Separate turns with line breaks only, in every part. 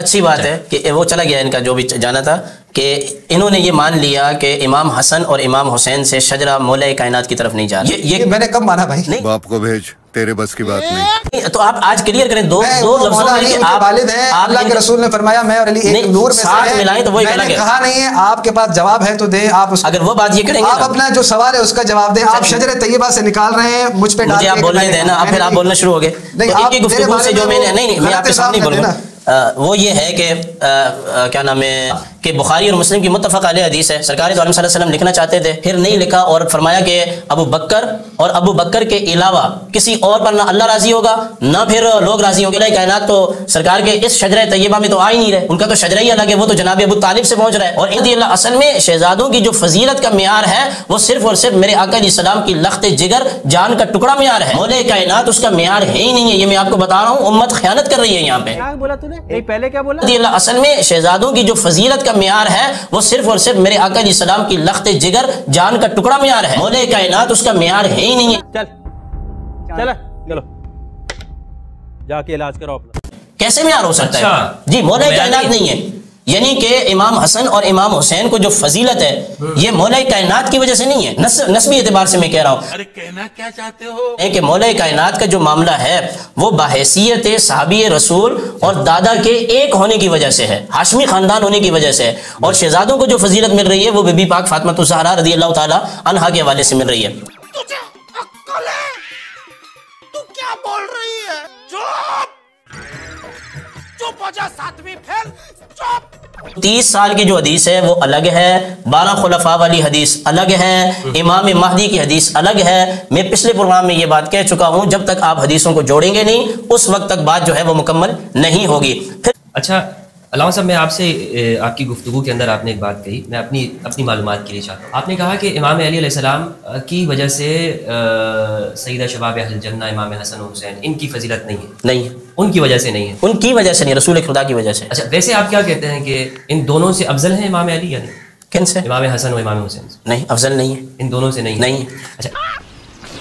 اچھی بات ہے کہ وہ چلا گیا، ان کا جو بھی جانا تھا، کہ انہوں نے یہ مان لیا کہ امام حسن اور امام حسین سے شجرہ مولا کائنات کی طرف نہیں جا رہا۔ یہ
میں نے کب مانا بھائی؟
نہیں،
باپ کو بھیج، تیرے بس کی بات نہیں۔
تو آپ آج کلیئر کریں دو لفظوں میں کہ آپ
والد ہیں، اللہ کے رسول نے فرمایا میں اور علی ایک نور میں
ساتھ ملائیں، تو وہی
میں نے کہا نہیں ہے، آپ کے پاس جواب ہے تو دیں، آپ
اگر وہ بات یہ کریں گے
آپ اپنا جو سوال ہے اس کا جواب دیں۔ آپ شجر طیبہ سے نکال رہے ہیں، مجھ پہ
مجھے آپ بولنے دینا، اب پھر آپ بولنا شروع ہو گئے۔ ان کی گفتگو سے جو میں نے نہیں میں آپ کے سامنے بولوں گا وہ یہ ہے کہ کیا نام ہے کہ بخاری اور مسلم کی متفق علیہ حدیث ہے، سرکار دو عالم صلی اللہ علیہ وسلم لکھنا چاہتے تھے، پھر نہیں لکھا اور فرمایا کہ ابو بکر اور ابو بکر کے علاوہ کسی اور پر نہ اللہ راضی ہوگا نہ پھر لوگ راضی ہوں گے۔ کائنات تو سرکار کے اس شجرہ طیبہ میں تو آ ہی نہیں رہے، ان کا تو شجرہ ہی الگ ہے، وہ تو جناب ابو طالب سے پہنچ رہا ہے۔ اور اللہ اصل میں شہزادوں کی جو فضیلت کا معیار ہے وہ صرف اور صرف میرے آقا علیہ السلام کی لخت جگر جان کا ٹکڑا معیار ہے، مولا کائنات اس کا معیار ہے ہی نہیں ہے۔ یہ میں آپ کو بتا رہا ہوں، امت خیانت کر رہی ہے یہاں پہ۔
کیا بولا تو نے پہلے کیا بولا؟
اللہ اصل میں شہزادوں کی جو فضیلت کا معیار ہے وہ صرف اور صرف میرے آقا علیہ السلام کی لخت جگر جان کا ٹکڑا معیار ہے، مولا کائنات اس کا معیار ہے ہی نہیں ہے۔
چلو جا کے علاج کرو اپنا۔
کیسے معیار ہو سکتا ہے؟ جی مولا کائنات نہیں ہے، یعنی کہ امام حسن اور امام حسین کو جو فضیلت ہے یہ مولا کائنات کی وجہ سے نہیں ہے، نسبی اعتبار سے میں کہہ رہا ہوں۔
ارے کہنا کیا چاہتے ہو؟
کہ مولا کائنات کا جو معاملہ ہے وہ بحیثیت صحابی رسول اور دادا کے ایک ہونے کی وجہ سے ہے، ہاشمی خاندان ہونے کی وجہ سے ہے، اور شہزادوں کو جو فضیلت مل رہی ہے وہ بی بی پاک فاطمہ الزہرا رضی اللہ تعالی عنہا کے حوالے سے مل رہی ہے۔
تجھے عقل ہے؟ تو کیا بول رہی ہے؟ چپ ہو جا، ساتویں پھیل، چپ۔
30 سال کی جو حدیث ہے وہ الگ ہے، 12 خلفاء والی حدیث الگ ہے، امام مہدی کی حدیث الگ ہے۔ میں پچھلے پروگرام میں یہ بات کہہ چکا ہوں، جب تک آپ حدیثوں کو جوڑیں گے نہیں اس وقت تک بات جو ہے وہ مکمل نہیں ہوگی۔
اچھا علامہ صاحب، میں آپ سے آپ کی گفتگو کے اندر آپ نے ایک بات کہی، میں اپنی معلومات کے لیے چاہتا ہوں۔ آپ نے کہا کہ امام علی علیہ السلام کی وجہ سے سیدہ شباب اہل الجنہ امام حسن و حسین ان کی فضیلت نہیں ہے؟
نہیں،
ان کی وجہ سے نہیں ہے؟
ان کی وجہ سے نہیں، رسول خدا کی وجہ سے۔
اچھا ویسے آپ کیا کہتے ہیں کہ ان دونوں سے افضل ہیں امام علی؟ یعنی
کن سے؟
امام حسن و امام حسین سے؟
نہیں، افضل نہیں ہے،
ان دونوں سے نہیں؟
نہیں۔
اچھا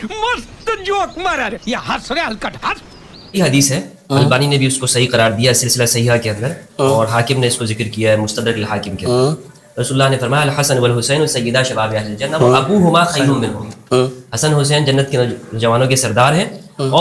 مست جوک مارا رہے، یہ ہنس رہے ہلکٹ ہنس۔
یہ حدیث ہے، البانی نے بھی اس کو صحیح قرار دیا سلسلہ صحیحہ کے اندر، اور حاکم نے اس کو ذکر کیا ہے مستدرک الحاکم کے اندر۔ رسول اللہ نے فرمایا الحسن والحسین سیدہ شباب اہل الجنہ وابوہما خیر منہما، حسن حسین جنت کے نوجوانوں کے سردار ہیں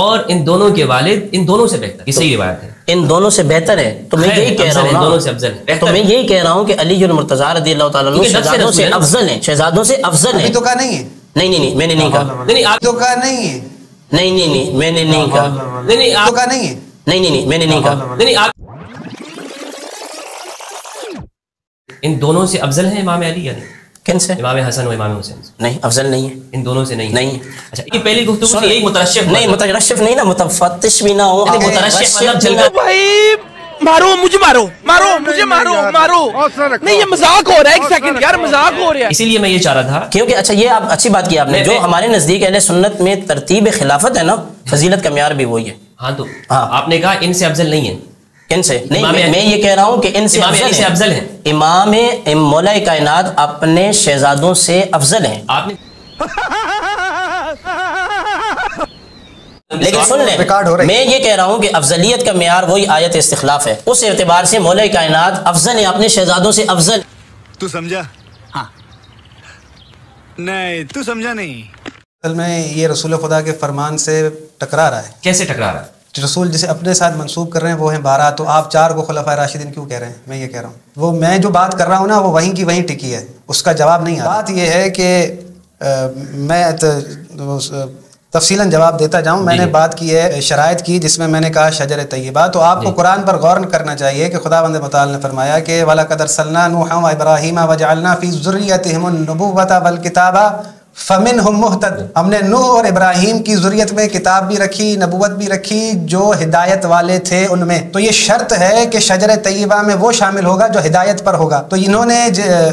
اور ان دونوں کے والد ان دونوں سے بہتر۔ یہ صحیح روایت ہے،
ان دونوں سے بہتر ہے۔ تو میں یہی کہہ رہا ہوں،
ان دونوں سے افضل ہے،
تو میں یہی کہہ رہا ہوں کہ علی المرتضیٰ رضی اللہ تعالیٰ عنہ شہزادوں سے افضل ہیں، شہزادوں سے افضل ہیں۔
تو کہا نہیں ہے،
نہیں میں نے نہیں کہا،
نہیں آپ
تو کہا نہیں ہے،
نہیں میں نے نہیں کہا،
نہیں
تو کہا نہیں ہے،
نہیں میں نے نہیں کہا۔
نہیں آپ ان دونوں سے افضل ہیں امام علی؟ یعنی
کن سے؟
امام حسن و امام حسین سے؟
نہیں، افضل نہیں ہے،
ان دونوں سے نہیں؟
نہیں۔
اچھا یہ پہلی گفتگو سے یہی مترشف
نہیں، مترشف نہیں نا، متفتش بھی نہ ہو،
مترشف مطلب جل کر
بھائی مارو مجھے، مجھے مارو۔ نہیں یہ مذاق ہو رہا ہے، ایک سیکنڈ یار، مذاق ہو رہا ہے۔
اسی لیے میں یہ چاہ رہا تھا
کیونکہ اچھا یہ آپ اچھی بات کی آپ نے، جو ہمارے نزدیک اہل سنت میں ترتیب خلافت ہے نا، فضیلت کا معیار بھی وہی ہے۔
ہاں تو آپ نے کہا ان سے افضل نہیں ہے،
ان سے نہیں، میں یہ کہہ رہا ہوں کہ ان سے
افضل ہیں۔
امام مولا کائنات اپنے شہزادوں سے افضل ہیں۔
آپ نے
لیکن سن لیں، میں یہ کہہ رہا ہوں کہ افضلیت کا معیار وہی آیت استخلاف ہے، اس اعتبار سے مولا کائنات افضل ہیں، اپنے شہزادوں سے افضل۔
تو سمجھا؟ ہاں نہیں تو سمجھا نہیں۔
اصل میں یہ رسول خدا کے فرمان سے ٹکرا رہا ہے۔
کیسے ٹکرا رہا ہے؟
رسول جسے اپنے ساتھ منسوب کر رہے ہیں وہ ہیں 12، تو آپ 4 کو خلفائے راشدین کیوں کہہ رہے ہیں؟ میں یہ کہہ رہا ہوں، وہ میں جو بات کر رہا ہوں نا وہ وہیں کی وہیں ٹکی ہے، اس کا جواب نہیں آتا۔ بات یہ ہے کہ میں تفصیلاً جواب دیتا جاؤں۔ میں نے بات کی ہے شرائط کی، جس میں نے کہا شجر طیبہ، تو آپ کو قرآن پر غور کرنا چاہیے کہ خداوند متعال نے فرمایا کہ وَلَقَدْ أَرْسَلْنَا نُوحًا وَإِبْرَاهِيمَ وَجَعَلْنَا فِي ذُرِّيَّتِهِمُ النُّبُوَّةَ وَالْكِتَابَ فَمِنْهُمْ مُهْتَدٍ، ہم نے نوح اور ابراہیم کی ذریت میں کتاب بھی رکھی، نبوت بھی رکھی، جو ہدایت والے تھے ان میں۔ تو یہ شرط ہے کہ شجر طیبہ میں وہ شامل ہوگا جو ہدایت پر ہوگا۔ تو انہوں نے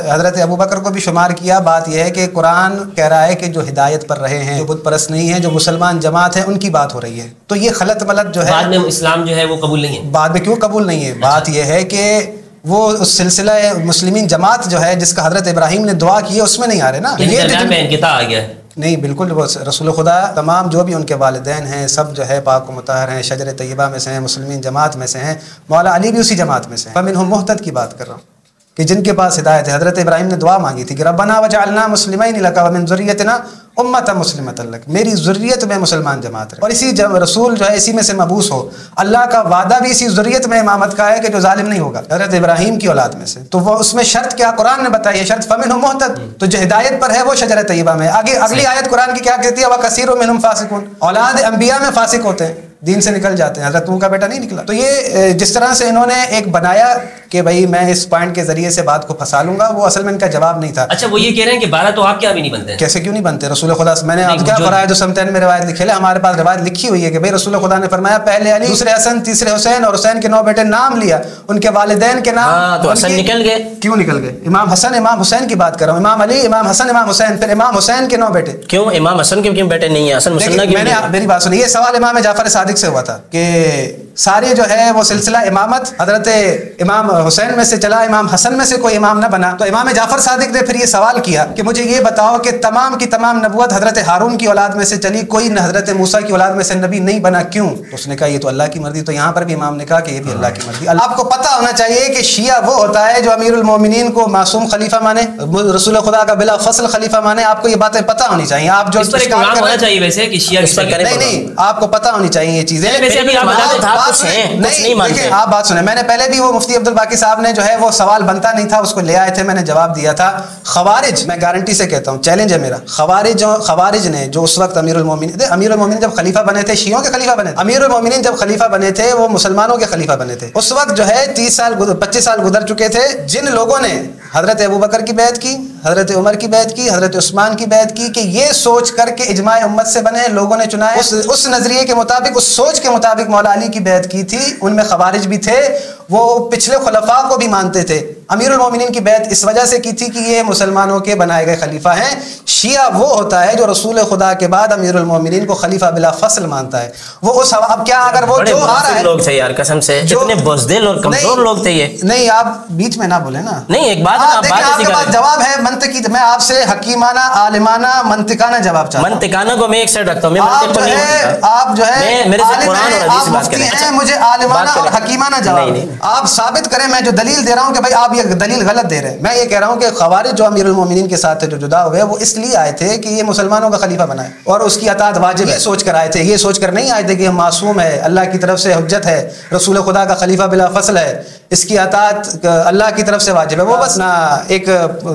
حضرت ابوبکر کو بھی شمار کیا۔ بات یہ ہے کہ قرآن کہہ رہا ہے کہ جو ہدایت پر رہے ہیں، جو بت پرست نہیں ہیں، جو مسلمان جماعت ہے، ان کی بات ہو رہی ہے۔ تو یہ خلط ملط جو ہے
بعد میں اسلام جو ہے وہ قبول نہیں ہے۔
بعد میں کیوں قبول نہیں ہے؟ بات یہ ہے کہ وہ اس سلسلہ مسلمین جماعت جو ہے جس کا حضرت ابراہیم نے دعا کی ہے اس میں نہیں آ رہے نا۔
درمیان میں انقطاع آ گیا ہے۔
نہیں بالکل، وہ رسول خدا تمام جو بھی ان کے والدین ہیں سب جو ہے پاک و مطہر ہیں، شجر طیبہ میں سے ہیں، مسلمین جماعت میں سے ہیں، مولا علی بھی اسی جماعت میں سے ہیں۔ فمنہم محتد کی بات کر رہا ہوں کہ جن کے پاس ہدایت ہے۔ حضرت ابراہیم نے دعا مانگی تھی کہ ربنا وجعلنا مسلمین لک ومن ذریتنا امۃ مسلمۃ لک، میری ذریت میں مسلمان جماعت رہے، اور اسی رسول جو ہے اسی میں سے مبعوث ہو۔ اللہ کا وعدہ بھی اسی ذریت میں امامت کا ہے کہ جو ظالم نہیں ہوگا، حضرت ابراہیم کی اولاد میں سے۔ تو وہ اس میں شرط کیا قرآن نے بتائی ہے، شرط فمنہم محتد، تو جو ہدایت پر ہے وہ شجر طیبہ میں۔ آگے اگلی آیت قرآن کی کیا کہتی ہے، وکثیر منہم فاسقون، اولاد انبیاء میں فاسق ہوتے ہیں، دین سے نکل جاتے ہیں۔ حضرت نوح کا بیٹا نہیں نکلا۔ تو یہ جس طرح سے انہوں نے ایک بنایا کہ بھائی میں اس پوائنٹ کے ذریعے سے بات کو پھنسا لوں گا، وہ اصل میں ان کا جواب نہیں تھا۔
اچھا وہ یہ کہہ رہے ہیں کہ 12 تو آپ کیا بھی نہیں بنتے؟
کیسے کیوں نہیں بنتے؟ رسول خدا سے میں نے آپ کیا فرائض و سمتین میں روایت لکھی ہے، ہمارے پاس روایت لکھی ہوئی ہے کہ بھائی رسول خدا نے فرمایا پہلے علی، دوسرے حسن، تیسرے حسین، اور حسین کے 9 بیٹے نام لیا، ان کے والدین کے نام۔
تو حسن نکل گئے،
کیوں نکل گئے؟ امام حسن امام حسین کی بات کر رہا ہوں، امام علی، امام حسن، امام حسین، پھر امام حسین کے 9 بیٹے۔
کیوں امام حسن کے کیوں بیٹے نہیں ہیں؟ حسن مسنہ کی
میری بات سنیے، یہ سوال امام جعفر صادق سے ہوا تھا کہ سارے جو ہے وہ سلسلہ امامت حضرت امام حسین میں سے چلا، امام حسن میں سے کوئی امام نہ بنا، تو امام جعفر صادق نے پھر یہ سوال کیا کہ مجھے یہ بتاؤ کہ تمام کی تمام نبوت حضرت ہارون کی اولاد میں سے چلی، کوئی حضرت موسیٰ کی اولاد میں سے نبی نہیں بنا، کیوں؟ تو اس نے کہا یہ تو اللہ کی مرضی۔ تو یہاں پر بھی امام نے کہا کہ یہ بھی اللہ کی مرضی۔ آپ کو پتہ ہونا چاہیے کہ شیعہ وہ ہوتا ہے جو امیر المومنین کو معصوم خلیفہ مانے، رسول خدا کا بلا فصل خلیفہ مانے۔ آپ کو یہ باتیں پتہ ہونی چاہیے۔ آپ جو
ہونا چاہیے ویسے کہ شیعہ
نہیں، آپ کو پتہ ہونی چاہیے یہ چیزیں۔ دیکھیں آپ بات سنیں، میں نے پہلے بھی وہ مفتی عبد الباقی صاحب نے جو ہے وہ سوال بنتا نہیں تھا، اس کو لے آئے تھے، میں نے جواب دیا تھا۔ خوارج، میں گارنٹی سے کہتا ہوں، چیلنج ہے میرا، خوارج نے جو اس وقت امیر المومنین جب خلیفہ بنے تھے، شیعوں کے خلیفہ بنے تھے، امیر المومنین جب خلیفہ بنے تھے وہ مسلمانوں کے خلیفہ بنے تھے۔ اس وقت جو ہے 25 سال گزر چکے تھے، جن لوگوں نے حضرت ابوبکر کی بیعت کی، حضرت عمر کی بیعت کی، حضرت عثمان کی بیعت کی کہ یہ سوچ کر کے اجماع امت سے بنے، لوگوں نے چنائے، اس نظریے کے مطابق، اس سوچ کے مطابق مولا علی کی بیعت کی تھی۔ ان میں خوارج بھی تھے، وہ پچھلے خلفاء کو بھی مانتے تھے۔ امیر المومنین کی بیعت اس وجہ سے کی تھی کہ یہ مسلمانوں کے بنائے گئے خلیفہ ہیں۔ شیعہ وہ ہوتا ہے جو رسول خدا کے بعد امیر المومنین کو خلیفہ بلا فصل مانتا ہے۔ وہ اس اب کیا اگر وہ جو آ رہا ہے،
لوگ تھے یار قسم سے، اتنے بزدل اور کمزور لوگ تھے یہ۔
نہیں آپ بیچ میں نہ بولیں نا،
نہیں ایک بات
آپ کے پاس جواب ہے منطقی، میں آپ سے حکیمانہ عالمانہ منطقانہ جواب چاہتا ہوں۔
منطقانہ کو میں ایک سائڈ رکھتا ہوں،
آپ جو ہے
میرے سے قرآن اور حدیث بات کریں،
مجھے عالمانہ اور حکیمانہ جواب آپ ثابت کریں۔ میں جو دلیل دے رہا ہوں کہ بھائی آپ یہ دلیل غلط دے رہے ہیں، میں یہ کہہ رہا ہوں کہ خوارج جو امیر المومنین کے ساتھ جو جدا ہوئے وہ اس لیے آئے تھے کہ یہ مسلمانوں کا خلیفہ بنائے اور اس کی اطاعت واجب ہے، یہ سوچ کر آئے تھے۔ یہ سوچ کر نہیں آئے تھے کہ ہم معصوم ہے، اللہ کی طرف سے حجت ہے، رسول خدا کا خلیفہ بلا فصل ہے، اس کی اطاعت اللہ کی طرف سے واجب ہے۔ وہ بس نا ایک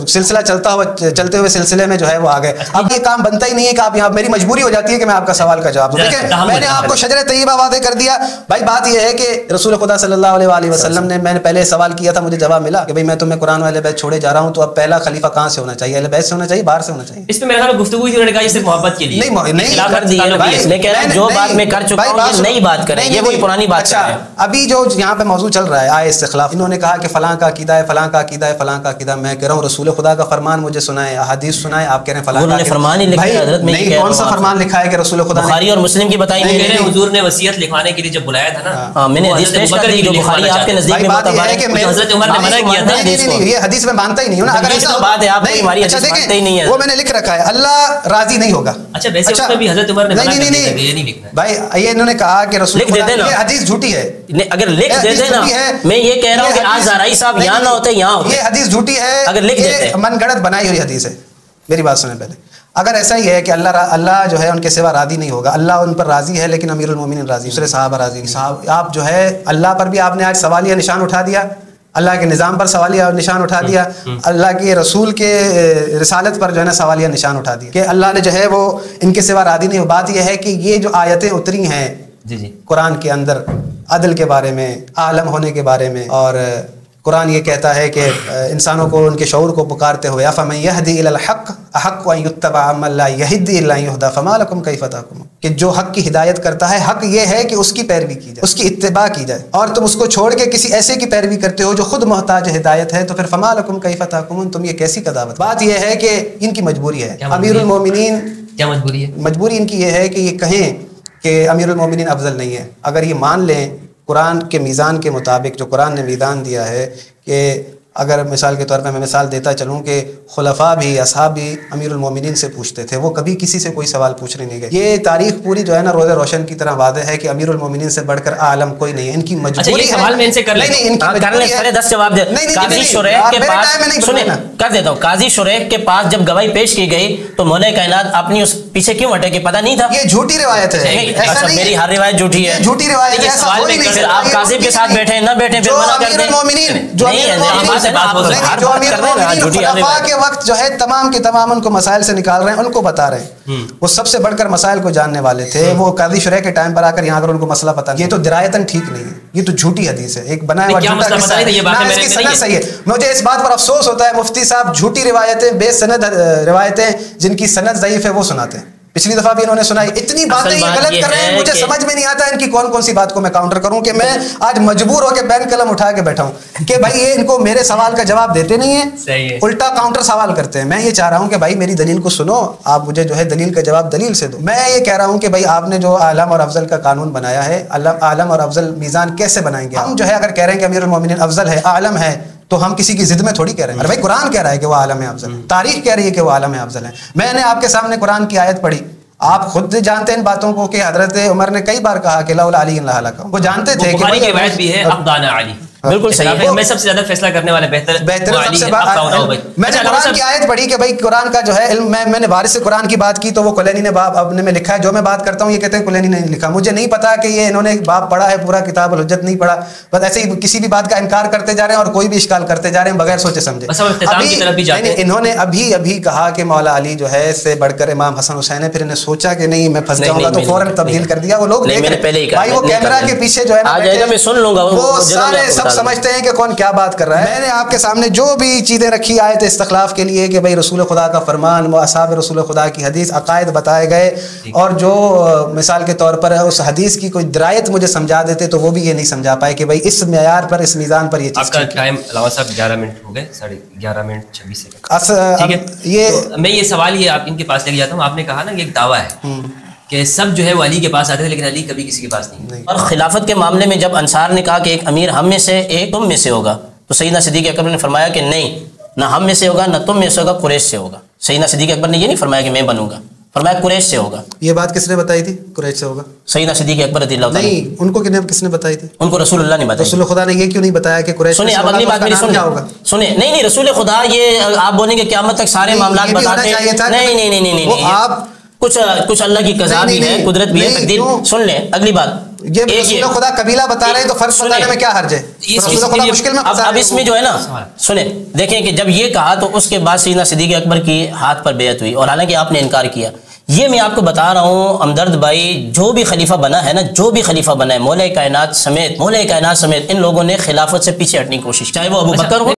سلسلہ چلتے ہوئے سلسلے میں جو ہے وہ آ گئے۔ اب یہ کام بنتا ہی نہیں ہے کہ آپ یہاں، میری مجبوری ہو جاتی ہے کہ میں آپ کا سوال کا جواب دوں۔ دیکھیں میں نے آپ کو شجر طیبہ واضح کر دیا۔ بھائی بات یہ ہے کہ رسول خدا صلی اللہ علیہ وآلہ وسلم نے، میں نے پہلے سوال کیا تھا، مجھے جواب ملا کہ بھائی میں تمہیں قرآن والے بیت چھوڑے جا رہا ہوں، تو اب پہلا خلیفہ کہاں سے ہونا چاہیے؟ اہل بیت سے ہونا چاہیے، باہر سے ہونا چاہیے؟
اس پہ میرے خیال میں گفتگو ہوئی، انہوں نے کہا یہ صرف محبت کے لیے
نہیں، جو بات میں کر چکا ہوں یہ نئی بات کریں، یہ وہی پرانی بات ہے۔
ابھی جو یہاں پہ موضوع چل رہا ہے آئے استخلاف، انہوں نے کہا کہ فلاں کا عقیدہ ہے، فلاں کا عقیدہ ہے، فلاں کا عقیدہ، میں کہہ رہا ہوں رسول خدا کا فرمان مجھے سنائے، احادیث سنائے، آپ کہہ رہے ہیں فلاں کا
فرمان ہی لکھا ہے حضرت، میں
نہیں کون سا فرمان لکھا ہے کہ رسول خدا نے؟
بخاری اور مسلم کی بتائی نہیں،
حضور نے وصیت لکھوانے کے لیے جب بلایا تھا نا،
میں نے حدیث پیش کر دی جو بخاری آپ کے نزدیک میں معتبر ہے،
حضرت عمر نے منع کیا تھا حدیث کو،
یہ حدیث میں مانتا ہی نہیں ہوں نا، اگر ایسا
بات ہے آپ کو ہماری حدیث مانتے ہی نہیں ہے،
وہ میں نے لکھ رکھا ہے اللہ راضی نہیں ہوگا۔
اچھا ویسے اس میں بھی حضرت عمر نے منع کیا تھا یہ نہیں لکھنا
بھائی، یہ انہوں نے کہا کہ رسول خدا، یہ حدیث جھوٹی ہے،
اگر لکھ دیتے نا، میں یہ کہہ رہا ہوں کہ آج زہرائی صاحب یہاں نہ ہوتے، یہاں ہوتے،
یہ حدیث جھوٹی ہے،
اگر لکھ دیتے،
من گڑت بنائی ہوئی حدیث ہے۔ میری بات سنیں پہلے، اگر ایسا ہی ہے کہ اللہ جو ہے ان کے سوا راضی نہیں ہوگا، اللہ ان پر راضی ہے لیکن امیر المومنین راضی، دوسرے صحابہ راضی، آپ جو ہے اللہ پر بھی آپ نے آج سوالیہ نشان اٹھا دیا، اللہ کے نظام پر سوالیہ نشان اٹھا دیا، اللہ کے رسول کے رسالت پر جو ہے نا سوالیہ نشان اٹھا دیا کہ اللہ نے جو ہے وہ ان کے سوا راضی نہیں ہو۔ بات یہ ہے کہ یہ جو آیتیں اتری ہیں قرآن کے اندر عدل کے بارے میں، عالم ہونے کے بارے میں، اور قرآن یہ کہتا ہے کہ انسانوں کو ان کے شعور کو پکارتے ہوئے افمن یہدی الی الحق احق ان یتبع امن لا یہدی الا ان یہدی فما لکم کیف تحکمون، کہ جو حق کی ہدایت کرتا ہے، حق یہ ہے کہ اس کی پیروی کی جائے، اس کی اتباع کی جائے، اور تم اس کو چھوڑ کے کسی ایسے کی پیروی کرتے ہو جو خود محتاج ہدایت ہے، تو پھر فما لکم کیف تحکمون، تم یہ کیسی قضاوت۔ بات یہ ہے کہ ان کی مجبوری ہے، امیر المومنین
کیا مجبوری ہے؟
مجبوری ان کی یہ ہے کہ یہ کہیں کہ امیر المومنین افضل نہیں ہے۔ اگر یہ مان لیں قرآن کے میزان کے مطابق، جو قرآن نے میزان دیا ہے کہ اگر مثال کے طور پہ میں مثال دیتا چلوں کہ خلفاء بھی اصحاب بھی امیر المومنین سے پوچھتے تھے، وہ کبھی کسی سے کوئی سوال پوچھنے نہیں گئے. یہ تاریخ پوری جو ہے نا روز روشن کی طرح واضح ہے کہ امیر المومنین سے بڑھ کر عالم کوئی نہیں ہے. ان کی مجبوری ہے.
سوال میں ان سے کر
نہیں ان کی مجبوری ہے.
10 جواب دے. قاضی شریح کے پاس سنیں کر دیتا ہوں، قاضی شریح کے پاس جب گواہی پیش کی گئی تو مولا کائنات اپنی اس پیچھے کیوں ہٹے کہ پتہ نہیں تھا؟
یہ جھوٹی روایت ہے. ایسا نہیں،
میری ہر روایت جھوٹی ہے.
جھوٹی روایت ہے. ایسا ہو نہیں سکتا.
آپ قاضی کے ساتھ بیٹھے نہ بیٹھے پھر منع کر دیں.
خلفاء کے وقت جو ہے تمام کے تمام ان کو مسائل سے نکال رہے ہیں، ان کو بتا رہے ہیں. وہ سب سے بڑھ کر مسائل کو جاننے والے تھے. وہ قاضی شریح کے ٹائم پر آ کر یہاں اگر ان کو مسئلہ پتا نہیں، یہ تو درایتاً ٹھیک نہیں ہے. یہ تو جھوٹی حدیث ہے، ایک بنایا ہوا جھوٹا قصہ ہے. اس کی سند صحیح ہے. مجھے اس بات پر افسوس ہوتا ہے مفتی صاحب جھوٹی روایتیں، بے سند روایتیں جن کی سند ضعیف ہے وہ سناتے ہیں. پچھلی دفعہ بھی انہوں نے سنائی. اتنی باتیں یہ غلط کر رہے ہیں، مجھے سمجھ میں نہیں آتا ان کی کون کون سی بات کو میں کاؤنٹر کروں کہ میں آج مجبور ہو کے پین قلم اٹھا کے بیٹھا ہوں کہ بھائی یہ ان کو میرے سوال کا جواب دیتے نہیں ہیں، الٹا کاؤنٹر سوال کرتے ہیں. میں یہ چاہ رہا ہوں کہ بھائی میری دلیل کو سنو، آپ مجھے جو ہے دلیل کا جواب دلیل سے دو. میں یہ کہہ رہا ہوں کہ بھائی آپ نے جو اعلم اور افضل کا قانون بنایا ہے، اعلم اور افضل میزان کیسے بنائیں گے؟ ہم جو ہے اگر کہہ رہے ہیں کہ امیر المومنین افضل ہے، اعلم ہے، تو ہم کسی کی ضد میں تھوڑی کہہ رہے ہیں. ارے بھائی قرآن کہہ رہا ہے کہ وہ عالم افضل ہے، تاریخ کہہ رہی ہے کہ وہ عالم افضل ہے. میں نے آپ کے سامنے قرآن کی آیت پڑھی، آپ خود جانتے ہیں ان باتوں کو کہ حضرت عمر نے کئی بار کہا کہ لولا علی لہلک. وہ جانتے تھے کہ
بخاری کی روایت بھی ہے افضل علی. بالکل صحیح ہے. میں سب سے زیادہ فیصلہ کرنے والے بہتر علی ہے.
میں نے قرآن کی آیت پڑھی کہ بھائی قرآن کا جو ہے علم، میں نے وارث قرآن کی بات کی تو وہ کلینی نے باب اپنے میں لکھا ہے. جو میں بات کرتا ہوں یہ کہتے ہیں کلینی نے لکھا. مجھے نہیں پتا کہ یہ انہوں نے باب پڑھا ہے پورا کتاب الحجت نہیں پڑھا، بس ایسے ہی کسی بھی بات کا انکار کرتے جا رہے ہیں اور کوئی بھی اشکال کرتے جا رہے ہیں بغیر سوچے سمجھے. انہوں نے ابھی کہا کہ مولا علی جو ہے سے بڑھ کر امام حسن حسین ہے. پھر انہیں سوچا کہ نہیں میں پھنس جاؤں گا تو فوراً تبدیل کر دیا. وہ لوگ بھائی وہ کیمرہ کے پیچھے جو ہے نا وہ سارے سب سمجھتے ہیں کہ کون کیا بات کر رہا ہے. میں نے آپ کے سامنے جو بھی چیزیں رکھی آئے تھے استخلاف کے لیے کہ بھائی رسول خدا کا فرمان، وہ اصحاب رسول خدا کی حدیث، عقائد بتائے گئے، اور جو مثال کے طور پر اس حدیث کی کوئی درایت مجھے سمجھا دیتے تو وہ بھی یہ نہیں سمجھا پائے کہ بھائی اس معیار پر، اس میزان پر یہ چیز.
آپ کا ٹائم علاوہ صاحب 11 منٹ ہو گئے، 11:30 منٹ 26 سیکنڈ. میں یہ سوال یہ آپ ان کے پاس لے کے جاتا ہوں. آپ نے کہا نا کہ ایک دعویٰ ہے کہ سب جو ہے وہ علی کے پاس آتے تھے لیکن علی کبھی کسی کے پاس نہیں.
اور خلافت کے معاملے میں جب انصار نے کہا کہ ایک امیر ہم میں سے ایک تم میں سے ہوگا تو سیدنا صدیق اکبر نے فرمایا کہ نہیں، نہ ہم میں سے ہوگا نہ تم میں سے ہوگا، قریش سے ہوگا. سیدنا صدیق اکبر نے یہ نہیں فرمایا کہ میں بنوں گا، فرمایا قریش سے ہوگا.
یہ بات کس نے بتائی تھی قریش سے ہوگا؟
سیدنا صدیق اکبر رضی اللہ عنہ.
نہیں، ان کو کس نے بتائی تھی؟
ان کو رسول اللہ نے بتائی.
رسول خدا نے یہ کیوں نہیں بتایا کہ قریش؟
سنیں اب اگلی بات میری سنیں. نہیں رسول خدا یہ آپ بولیں گے قیامت تک سارے معاملات بتاتے ہیں. نہیں آپ کچھ اللہ کی قضا بھی ہے، قدرت بھی ہے، تقدیر. سن لیں اگلی بات.
یہ رسول خدا قبیلہ بتا رہے ہیں تو فرض بتانے میں کیا حرج ہے؟
اب اس میں جو ہے نا سنیں دیکھیں کہ جب یہ کہا تو اس کے بعد سیدنا صدیق اکبر کی ہاتھ پر بیعت ہوئی اور حالانکہ آپ نے انکار کیا. یہ میں آپ کو بتا رہا ہوں ہمدرد بھائی، جو بھی خلیفہ بنا ہے نا، جو بھی خلیفہ بنا ہے مولا کائنات سمیت ان لوگوں نے خلافت سے پیچھے ہٹنے کی کوشش، چاہے وہ ابو بکر ہو